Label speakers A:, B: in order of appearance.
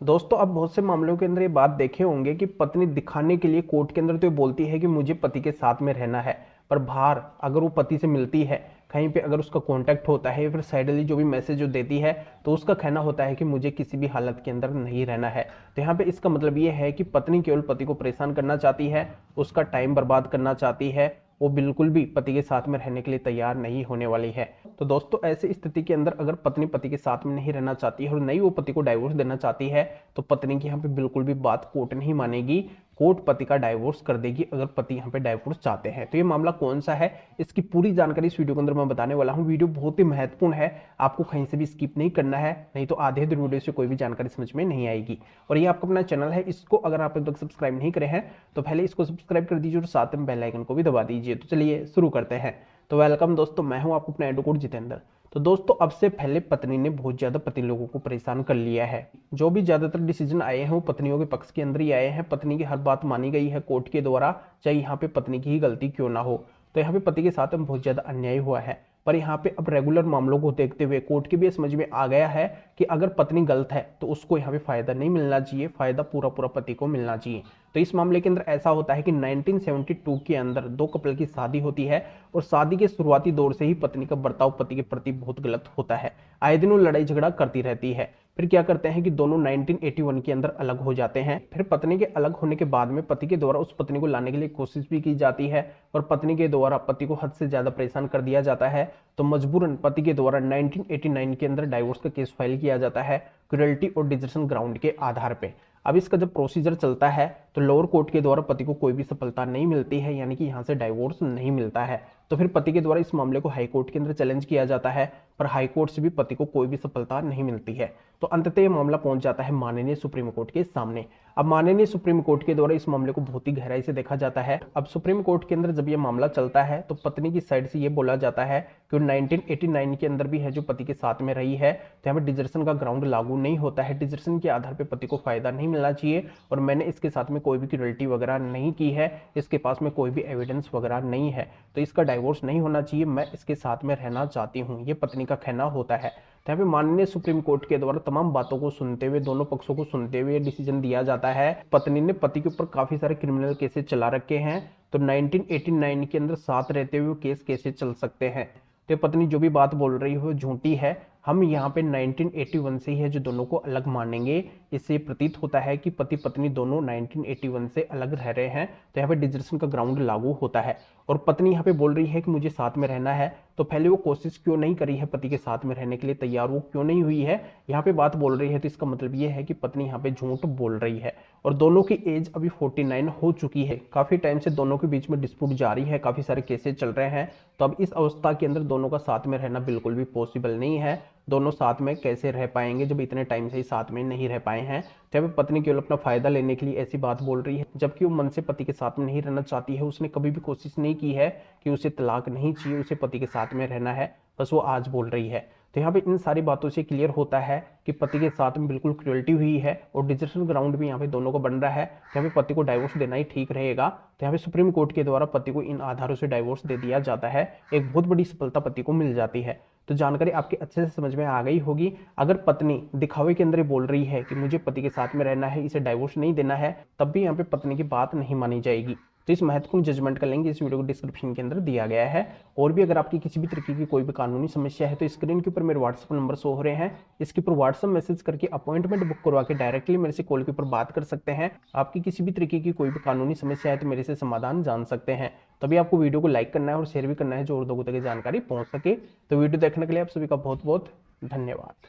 A: दोस्तों अब बहुत से मामलों के अंदर ये बात देखे होंगे कि पत्नी दिखाने के लिए कोर्ट के अंदर तो ये बोलती है कि मुझे पति के साथ में रहना है, पर बाहर अगर वो पति से मिलती है, कहीं पे अगर उसका कांटेक्ट होता है, फिर साइडली जो भी मैसेज जो देती है, तो उसका कहना होता है कि मुझे किसी भी हालत के अंदर नहीं रहना है। तो यहाँ पे इसका मतलब ये है कि पत्नी केवल पति को परेशान करना चाहती है, उसका टाइम बर्बाद करना चाहती है, वो बिल्कुल भी पति के साथ में रहने के लिए तैयार नहीं होने वाली है। तो दोस्तों ऐसी स्थिति के अंदर अगर पत्नी पति के साथ में नहीं रहना चाहती है और नहीं वो पति को डाइवोर्स देना चाहती है, तो पत्नी की यहाँ पे बिल्कुल भी बात कोर्ट नहीं मानेगी। कोर्ट पति का डाइवोर्स कर देगी अगर पति यहाँ पे डाइवोर्स चाहते हैं। तो ये मामला कौन सा है, इसकी पूरी जानकारी इस वीडियो के अंदर मैं बताने वाला हूँ। वीडियो बहुत ही महत्वपूर्ण है, आपको कहीं से भी स्किप नहीं करना है, नहीं तो आधे अधूरे वीडियो से कोई भी जानकारी समझ में नहीं आएगी। और ये आपका अपना चैनल है, इसको अगर आप अब तक सब्सक्राइब नहीं करे हैं तो पहले इसको सब्सक्राइब कर दीजिए और साथ में बेल आइकन को भी दबा दीजिए। तो चलिए शुरू करते हैं। तो वेलकम दोस्तों, मैं हूं आपको अपना एडवोकेट जितेंद्र। तो दोस्तों अब से पहले पत्नी ने बहुत ज्यादा पति लोगों को परेशान कर लिया है। जो भी ज्यादातर डिसीजन आए हैं वो पत्नियों के पक्ष के अंदर ही आए हैं। पत्नी की हर बात मानी गई है कोर्ट के द्वारा, चाहे यहाँ पे पत्नी की ही गलती क्यों ना हो। तो यहाँ पे पति के साथ में बहुत ज्यादा अन्याय हुआ है। पर यहाँ पे अब रेगुलर मामलों को देखते हुए कोर्ट के भी समझ में आ गया है कि अगर पत्नी गलत है तो उसको यहाँ पे फायदा नहीं मिलना चाहिए, फायदा पूरा पूरा पति को मिलना चाहिए। तो इस मामले के अंदर ऐसा होता है कि 1972 के अंदर दो कपल की शादी होती है और शादी के शुरुआती दौर से ही पत्नी का बर्ताव पति के प्रति बहुत गलत होता है। आए दिन वो लड़ाई झगड़ा करती रहती है। फिर क्या करते हैं कि दोनों 1981 के अंदर अलग हो जाते हैं। फिर पत्नी के अलग होने के बाद में पति के द्वारा उस पत्नी को लाने के लिए कोशिश भी की जाती है, और पत्नी के द्वारा पति को हद से ज्यादा परेशान कर दिया जाता है। तो मजबूरन पति के द्वारा 1989 के अंदर डाइवोर्स का केस फाइल किया जाता है, क्रुएल्टी और डिजर्शन ग्राउंड के आधार पे। अब इसका जब प्रोसीजर चलता है तो लोअर कोर्ट के द्वारा पति को कोई भी सफलता नहीं मिलती है, यानी कि यहाँ से डाइवोर्स नहीं मिलता है। तो फिर पति के द्वारा इस मामले को हाई कोर्ट के अंदर चैलेंज किया जाता है, पर हाई कोर्ट से भी पति को कोई भी सफलता नहीं मिलती है। तो अंततः यह मामला पहुंच जाता है माननीय सुप्रीम कोर्ट के सामने। अब माननीय सुप्रीम कोर्ट के द्वारा इस मामले को बहुत ही गहराई से देखा जाता है। अब सुप्रीम कोर्ट के अंदर जब यह मामला चलता है तो पत्नी की साइड से यह बोला जाता है कि 1989 के अंदर भी है जो पति के साथ में रही है, तो यहाँ पर डिजर्शन का ग्राउंड लागू नहीं होता है। डिजर्शन के आधार पर पति को फायदा नहीं मिलना चाहिए, और मैंने इसके साथ में कोई भी क्रुएल्टी वगैरह नहीं की है, इसके पास में कोई भी एविडेंस वगैरह नहीं है, तो इसका डाइवोर्स नहीं होना चाहिए, मैं इसके साथ में रहना चाहती हूँ, ये पत्नी का कहना होता है। तो यहाँ पे माननीय सुप्रीम कोर्ट के द्वारा तमाम बातों को सुनते हुए, दोनों पक्षों को सुनते हुए डिसीजन दिया जाता है। पत्नी ने पति के ऊपर काफी सारे क्रिमिनल केसेस चला रखे हैं, तो 1989 के अंदर साथ रहते हुए केस कैसे चल सकते हैं। तो पत्नी जो भी बात बोल रही हो झूठी है, हम यहाँ पे 1981 से ही है जो दोनों को अलग मानेंगे। इससे प्रतीत होता है कि पति पत्नी दोनों 1981 से अलग रह रहे हैं, तो यहाँ पे डिजर्शन का ग्राउंड लागू होता है। और पत्नी यहाँ पे बोल रही है कि मुझे साथ में रहना है, तो पहले वो कोशिश क्यों नहीं करी है, पति के साथ में रहने के लिए तैयार वो क्यों नहीं हुई है, यहाँ पे बात बोल रही है। तो इसका मतलब ये है कि पत्नी यहाँ पे झूठ बोल रही है। और दोनों की एज अभी 49 हो चुकी है, काफी टाइम से दोनों के बीच में डिस्प्यूट जारी है, काफी सारे केसेस चल रहे हैं। तो अब इस अवस्था के अंदर दोनों का साथ में रहना बिल्कुल भी पॉसिबल नहीं है। दोनों साथ में कैसे रह पाएंगे जब इतने टाइम से ही साथ में नहीं रह पाए हैं। तो पत्नी केवल अपना फायदा लेने के लिए ऐसी बात बोल रही है, जबकि वो मन से पति के साथ में नहीं रहना चाहती है। उसने कभी भी कोशिश नहीं की है कि उसे तलाक नहीं चाहिए, उसे पति के साथ में रहना है, बस वो आज बोल रही है। तो यहाँ पे इन सारी बातों से क्लियर होता है कि पति के साथ में बिल्कुल क्रुएल्टी हुई है, और डिजर्शन ग्राउंड भी यहाँ पे दोनों को बन रहा है। तो यहाँ पे पति को डाइवोर्स देना ही ठीक रहेगा। तो यहाँ पे सुप्रीम कोर्ट के द्वारा पति को इन आधारों से डाइवोर्स दे दिया जाता है, एक बहुत बड़ी सफलता पति को मिल जाती है। तो जानकारी आपके अच्छे से समझ में आ गई होगी। अगर पत्नी दिखावे के अंदर बोल रही है कि मुझे पति के साथ में रहना है, इसे डाइवोर्स नहीं देना है, तब भी यहाँ पे पत्नी की बात नहीं मानी जाएगी। तो इस महत्वपूर्ण जजमेंट का लिंक इस वीडियो को डिस्क्रिप्शन के अंदर दिया गया है। और भी अगर आपकी किसी भी तरीके की कोई भी कानूनी समस्या है तो स्क्रीन के ऊपर मेरे व्हाट्सएप नंबर शो हो रहे हैं, इसके ऊपर व्हाट्सएप मैसेज करके अपॉइंटमेंट बुक करवा के डायरेक्टली मेरे से कॉल के ऊपर बात कर सकते हैं। आपकी किसी भी तरीके की कोई भी कानूनी समस्या है तो मेरे से समाधान जान सकते हैं। तभी आपको वीडियो को लाइक करना है और शेयर भी करना है, जो और लोगों तक जानकारी पहुंच सके। तो वीडियो देखने के लिए आप सभी का बहुत बहुत धन्यवाद।